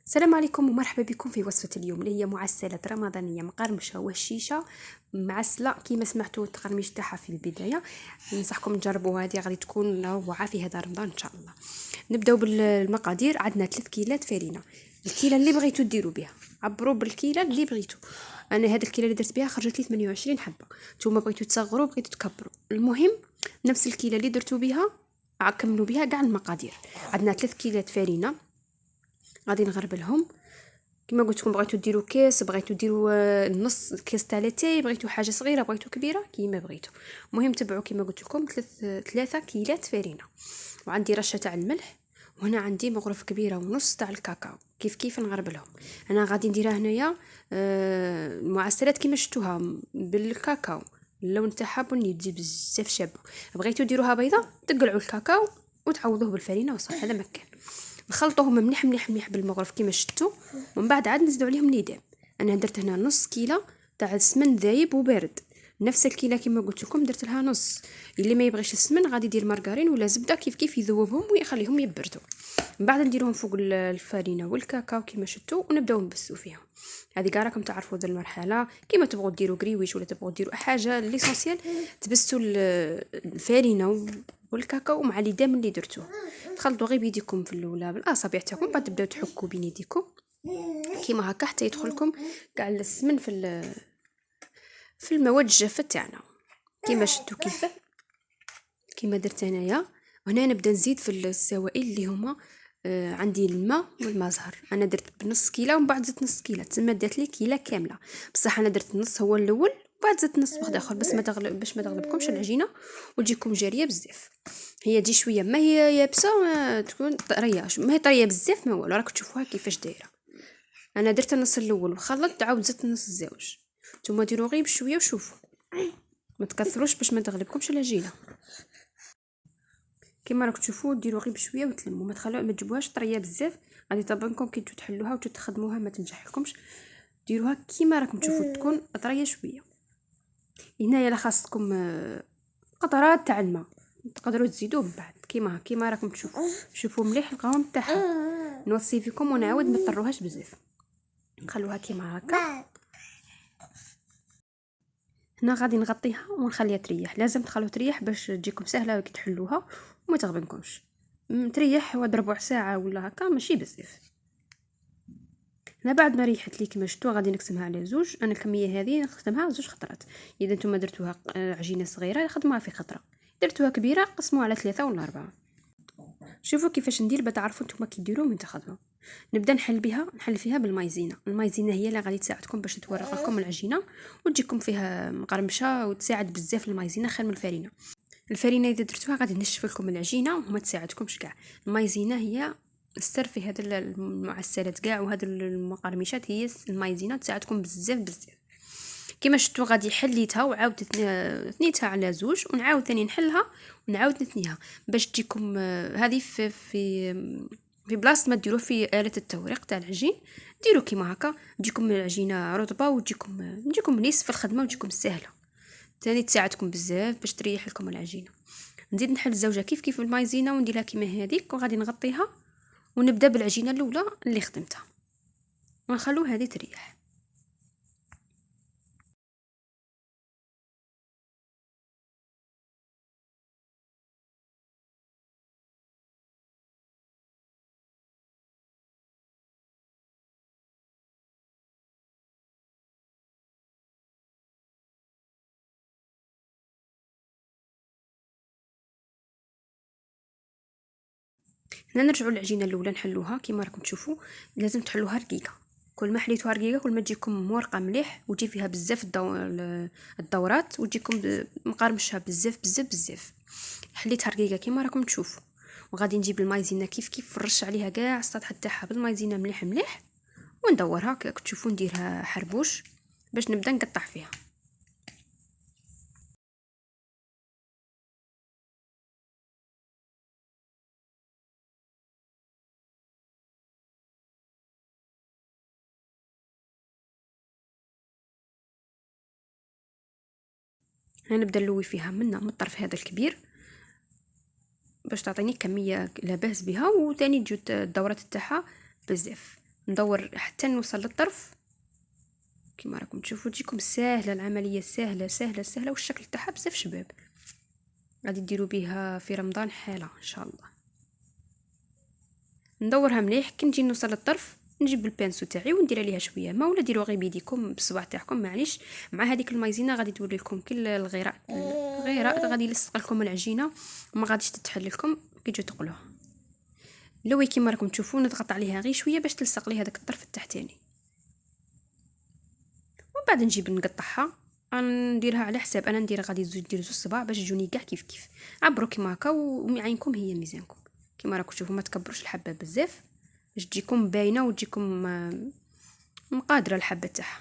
السلام عليكم ومرحبا بكم في وصفة اليوم اللي هي معسلة رمضانية مقرمشة وهشيشة معسلة كيما سمعتوا التقرميش تاعها في البداية. ننصحكم تجربوا، هذه غادي تكون روعة في هذا رمضان ان شاء الله. نبداو بالمقادير. عندنا 3 كيلات فرينة، الكيله اللي بغيتو ديروا بها عبروا بالكيله اللي بغيتو. انا هذا الكيله اللي درت بها خرجت لي 28 حبه، نتوما بغيتو تصغروا بغيتو تكبروا، المهم نفس الكيله اللي درتو بها كملوا بها كاع المقادير. عندنا 3 كيلات فرينة غادي نغربلهم كما قلت لكم. بغيتو ديروا كيس، بغيتو ديروا نص كيس تاع لاتاي، بغيتو حاجه صغيره، بغيتو كبيره كيما بغيتو. المهم تبعوا كما قلت لكم 3 كيلات فرينه. وعندي رشه تاع الملح، وهنا عندي مغرف كبيره ونص تاع الكاكاو كيف نغربلهم. انا غادي نديرها هنايا المعسلات كيما شفتوها بالكاكاو، اللون تاعها بني تجي بزاف شابه. بغيتو ديروها بيضه تقلعوا الكاكاو وتعوضوه بالفرينه وصح. هذا مكان نخلطوهم مليح مليح مليح بالمغرف كيما شفتوا، ومن بعد عاد نزيدوا عليهم ليدام. انا درت هنا نص كيله تاع السمن ذايب وبارد، نفس الكيله كيما قلت لكم درت لها نص. اللي ما يبغيش السمن غادي يدير مارغرين ولا زبده كيف يذوبهم ويخليهم يبردوا. من بعد نديروهم فوق الفرينه والكاكاو كيما شفتوا ونبداو نبسوا فيهم. هذه كاع راكم تعرفوا هذه المرحله، كيما تبغوا ديروا غريويش ولا تبغوا ديروا حاجه ليسونسيال تبسوا الفرينه والكاكاو مع ليدام اللي درتوه. تخلطوا غير بيديكم في الاولى بالاصابع تاعكم، بعد تبداو تحكوا بين يديكم كيما هكا حتى يدخلكم كاع السمن في المواد الجافه تاعنا كيما شفتوا كيما درت انايا. وهنا نبدا نزيد في السوائل اللي هما عندي الماء والماء زهر. انا درت بنص كيله ومن بعد زدت نص كيله، تسمى دات لي كيله كامله. بصح انا درت نص هو الاول بعد زدت نص واحد اخر باش ما تغلبكمش العجينه وتجيكم جاريه بزاف. هي تجي شويه ما هي يابسه ما تكون طريه، ما هي طريه بزاف ما والو، راك تشوفوها كيفاش دايره. انا درت النص الاول وخلطت عاود زدت النص الزوج. نتوما ديروا غير بشويه وشوفوا ما تكثروش باش ما تغلبكمش العجينه. كما راك تشوفوا ديروا غير بشويه وتلموا، ما تجيبوهاش طريه بزاف، غادي تبانكم كي تحلوها وتخدموها ما تنجح لكمش. ديروها كيما راكم تشوفوا تكون طريه شويه. هنايا لا خاصكم قطرات تاع الماء تقدروا تزيدوه من بعد كيما راكم تشوفوا. شوفوا مليح القوام تاعها. نوصي فيكم ونعاود ما تطروهاش بزاف، نخلوها كيما هكا. هنا غادي نغطيها ونخليها تريح. لازم تخلوها تريح باش تجيكم سهله كي تحلوها وما تغبنكمش. تريح واحد ربع ساعه ولا هكا ماشي بزاف. هنا بعد ما ريحت لي كما شفتوا غادي نقسمها على زوج. انا الكميه هذه نخدمها زوج خطرات. اذا نتوما درتوها عجينه صغيره خدموها في خطره، درتوها كبيره قسموها على 3 ولا 4. شوفوا كيفاش ندير بتعرفوا نتوما كي ديروا من تخدموا. نبدا نحل فيها بالمايزينا. المايزينا هي اللي غادي تساعدكم باش تورق لكم العجينه وتجيكم فيها مقرمشه وتساعد بزاف. المايزينا خير من الفرينه. الفرينه اذا درتوها غادي تنشف لكم العجينه وما تساعدكمش كاع. المايزينا هي السر في هذا المعسلات كاع وهذا المقرمشات، هي المايزينا تساعدكم بزاف بزاف. كما شفتوا غادي حليتها وعاودت ثنيتها على زوج ونعاود ثاني نحلها ونعاود نثنيها باش تجيكم هذه في بلاصه ما ديروه في آلة التوريق تاع العجين. ديروا كيما هكا تجيكم العجينه رطبه وتجيكم نيس في الخدمه وتجيكم سهله. ثاني تساعدكم بزاف باش تريح لكم العجينه. نزيد نحل الزوجه كيف المايزينا ونديرها كيما هذيك وغادي نغطيها ونبدا بالعجينه الاولى اللي خدمتها ونخلو هذه تريح. هنا نرجعوا للعجينه الاولى نحلوها كيما راكم تشوفوا. لازم تحلوها رقيقه، كل ما حليتوها رقيقه كل ما تجيكم مورقه مليح وتجي فيها بزاف الدورات وتجيكم مقرمشه بزاف بزاف بزاف. حليتها رقيقه كيما راكم تشوفوا. وغادي نجيب المايزينا كيف نرش عليها كاع السطح تاعها بالمايزينا مليح مليح وندورها كي تشوفوا. نديرها حربوش باش نبدا نقطع فيها. نبدا نلوي فيها من الطرف هذا الكبير باش تعطيني كميه لا باس بها وثاني تجي الدورات تاعها بزاف. ندور حتى نوصل للطرف. كما راكم تشوفوا تجيكم سهله العمليه، سهله سهله سهله، والشكل تاعها بزاف شباب. غادي ديروا بها في رمضان حاله ان شاء الله. ندورها مليح. كي نجي نوصل للطرف نجيب البانسو تاعي وندير عليها شويه ماء، ولا ديروا غير بيديكم بالصباع تاعكم معليش. مع هذيك المايزينا غادي تولي لكم كل الغراء غادي يلصق لكم العجينه وما غاديش تتحل لكم كي تجوا تقلوها. لوي كيما راكم تشوفوا نضغط عليها غير شويه باش تلصق لي هذاك الطرف التحتاني، ومن بعد نجيب نقطعها. نديرها على حساب انا ندير غادي ندير زوج صباع باش يجوني كاع كيف كيف. عبروا كيما هكا وعينكم هي ميزانكم. كيما راكم تشوفوا ما تكبروش الحبه بزاف باش تجيكم باينه وتجيكم مقادره الحبه تاعها.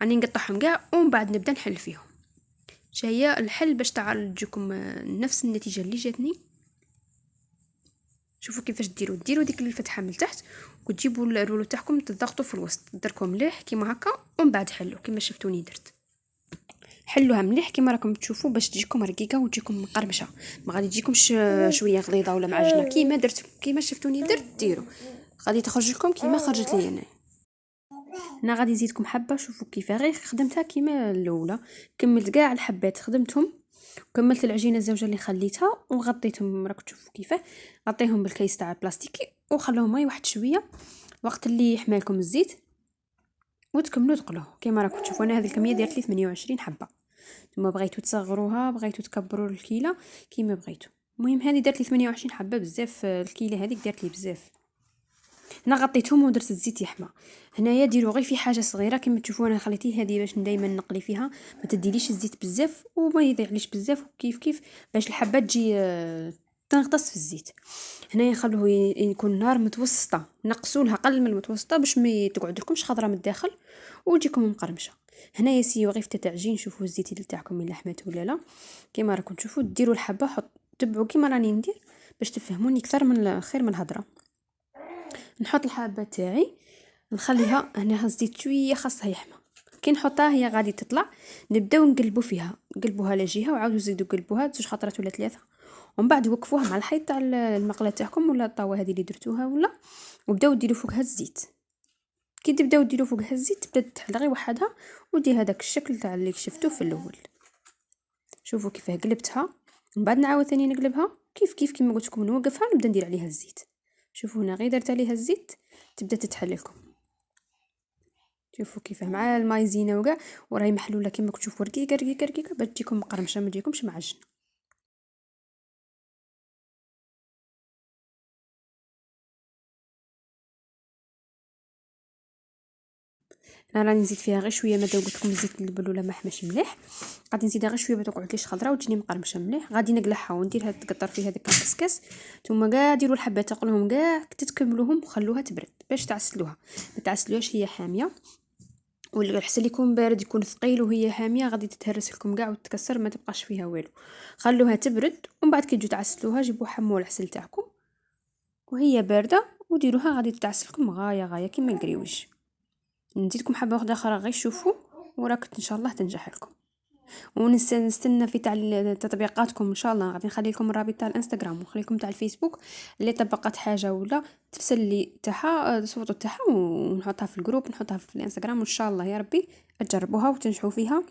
راني نقطعهم كاع ومن بعد نبدا نحل فيهم. هي الحل باش تجيكم نفس النتيجه اللي جاتني. شوفوا كيفاش ديروا ديك الفتحه من تحت، وتجيبوا الرولو تاعكم تضغطوا في الوسط، دركم مليح كيما هكا ومن بعد حلوا كيما شفتوني درت. حلوها مليح كيما راكم تشوفوا باش تجيكم رقيقه وتجيكم مقرمشه، ما غادي تجيكم شويه غليظه ولا معجنه. كيما درت كيما شفتوني درت ديروا، غادي تخرج لكم كيما خرجت لي انا غادي نزيدكم حبه. شوفوا كيف غير خدمتها كيما الاولى، كملت كاع الحبات خدمتهم، وكملت العجينه الزوجه اللي خليتها وغطيتهم. راكم تشوفوا كيفاه غطيهم بالكيس تاع البلاستيكي وخلوهم غير واحد شويه وقت اللي يحمى لكم الزيت وتكملوا تقلوه. كيما راكم تشوفوا انا هذه الكميه ديرت لي 28 حبه. نتوما بغيتو تصغروها بغيتو تكبروا الكيله كيما بغيتو. المهم هذه دارت لي 28 حبه بزاف. الكيله هذيك دارت لي بزاف. انا غطيتهم ودرت الزيت يحمى. هنايا ديروا غير في حاجه صغيره كما تشوفوا انا خليتي هذه باش دائما نقلي فيها، ما تديليش الزيت بزاف وما يضيعليش بزاف، وكيف كيف باش الحبه تجي تنغطس في الزيت. هنايا خلوه يكون نار متوسطه، نقصوا لها قل من المتوسطه باش ما تقعد لكمش خضره من الداخل وتجيكم مقرمشه. هنايا سيو غير تاع العجين. شوفوا الزيت تاعكم الا حمات ولا لا. كيما راكم تشوفوا ديروا الحبه تبعوا كيما راني ندير باش تفهموني اكثر من خير من الهضره. نحط الحبه تاعي نخليها هنا الزيت شويه خاصها يحمى. كي نحطها هي غادي تطلع نبداو نقلبوا فيها، نقلبوها على جهه وعاودوا زيدوا قلبوها 2 خطرات ولا 3، ومن بعد وقفوها مع الحيط تاع المقله تاعكم ولا الطاوه هذه اللي درتوها ولا، وبداو ديروا فوقها الزيت. كي تبداو ديروا فوقها الزيت تبدا تحل غير وحدها ودير هذاك الشكل تاع اللي شفتوه في الاول. شوفوا كيفاه قلبتها، من بعد نعاود ثاني نقلبها كيف كيف كيما قلت لكم نوقفها نبدا ندير عليها الزيت. شوفوا هنا غير درت عليها الزيت تبدا تتحل لكم. شوفوا كيفاه مع المايزينا وكاع وراهي محلوله كيما تشوفوا رقيقه رقيقه رقيقه باش تجيكم مقرمشه ما تجيكمش معجنه. انا راني نزيد فيها غير شويه ماده، قلت لكم الزيت البلوله ما حماش مليح، غادي نزيدها غير شويه باش تقعدليش خضره وتجيني مقرمشه مليح. غادي نقلعها ونديرها تقطر فيها داك الكسكس. نتوما كاع ديروا الحبات تقلوهم كاع تتكملوهم وخلوها تبرد باش تعسلوها. ما تعسلوهاش هي حاميه، ولا احسن يكون بارد يكون ثقيل وهي حاميه غادي تتهرس لكم كاع وتتكسر ما تبقاش فيها والو. خلوها تبرد ومن بعد كي تجوا تعسلوها جيبوا حموا العسل تاعكم وهي بارده وديروها غادي تتعسل لكم غايه كيما القريوش. نزيدكم حبه واحده اخرى غير شوفوا وراك ان شاء الله تنجح لكم. ونستنى في تاع تطبيقاتكم ان شاء الله. غادي نخلي لكم الرابط تاع الانستغرام ونخلي لكم تاع الفيسبوك اللي طبقت حاجه ولا ترسل لي تاعها الصوت تاعها ونحطها في الجروب نحطها في الانستغرام، وان شاء الله يا ربي تجربوها وتنجحوا فيها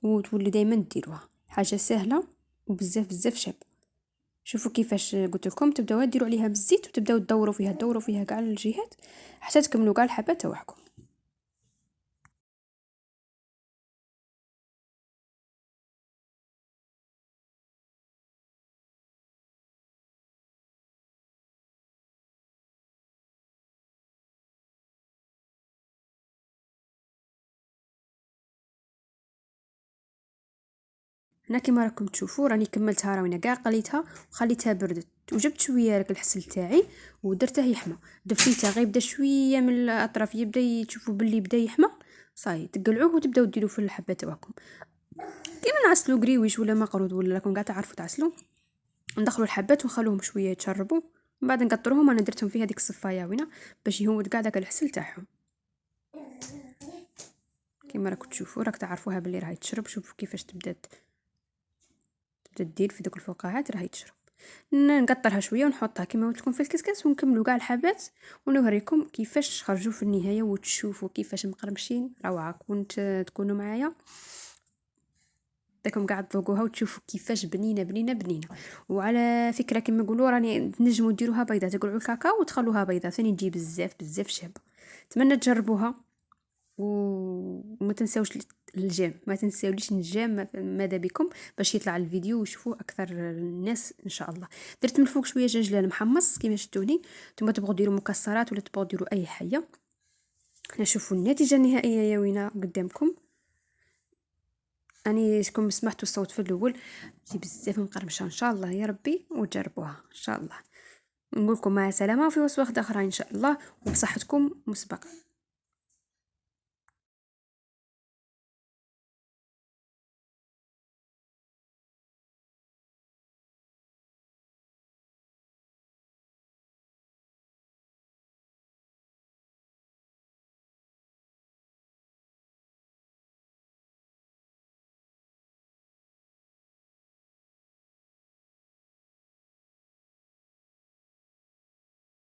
وتولوا دائما ديروها. حاجه سهله وبزاف بزاف شاب. شوفوا كيفاش قلت لكم تبداو ديروا عليها بالزيت وتبداو تدوروا فيها كاع الجهات حتى تكملوا كاع الحبات تاعكم. هنا كيما راكم تشوفوا راني كملتها راوينا كاع قليتها وخليتها بردت، وجبت شويه راك الحسل تاعي ودرته يحمى. دفيته غير بدا شويه من الاطراف يبدا تشوفوا باللي بدا يحمى صاي تقلعوه وتبداو ديروا في الحبه تاعكم كيما نعسلوا قريويش ولا مقرود ولا راكم كاع تعرفوا تعسلوا. ندخلوا الحبات ونخلوهم شويه يتشربوا من بعد نقطروهم. انا درتهم في هذيك الصفايه وينا باش يهود كاع داك الحسل تاعهم. كيما راكم تشوفوا راك تعرفوها باللي راهي تشرب. شوفوا كيفاش تبدا دير في دوك الفقاعات راهي تشرب. نقطرها شويه ونحطها كما قلت لكم في الكسكس، ونكملوا كاع الحبات ونوريكم كيفاش خرجوا في النهايه وتشوفوا كيفاش مقرمشين. روعه. كنت تكونوا معايا داكم قاعد تذوقوها وتشوفوا كيفاش بنينه بنينه بنينه. وعلى فكره كما نقولوا راني تنجموا ديروها بيضه، تقلعوا الكاكاو وتخلوها بيضه ثاني تجي بزاف بزاف شابه. اتمنى تجربوها وما تنساوش الجيم، ما تنساوليش الجيم ماذا بكم باش يطلع الفيديو ويشوفوا اكثر الناس ان شاء الله. درت من الفوق شويه جنجلان محمص كما شفتوني. نتوما تبغوا ديروا مكسرات ولا تبغوا ديروا اي حاجه. نشوفوا النتيجه النهائيه يا وينه قدامكم. اني كم سمعتوا الصوت في الاول جي بزاف مقرمشه ان شاء الله يا ربي، وتجربوها ان شاء الله. نقول لكم مع السلامه وفي وصفه اخرى ان شاء الله وبصحتكم مسبقا.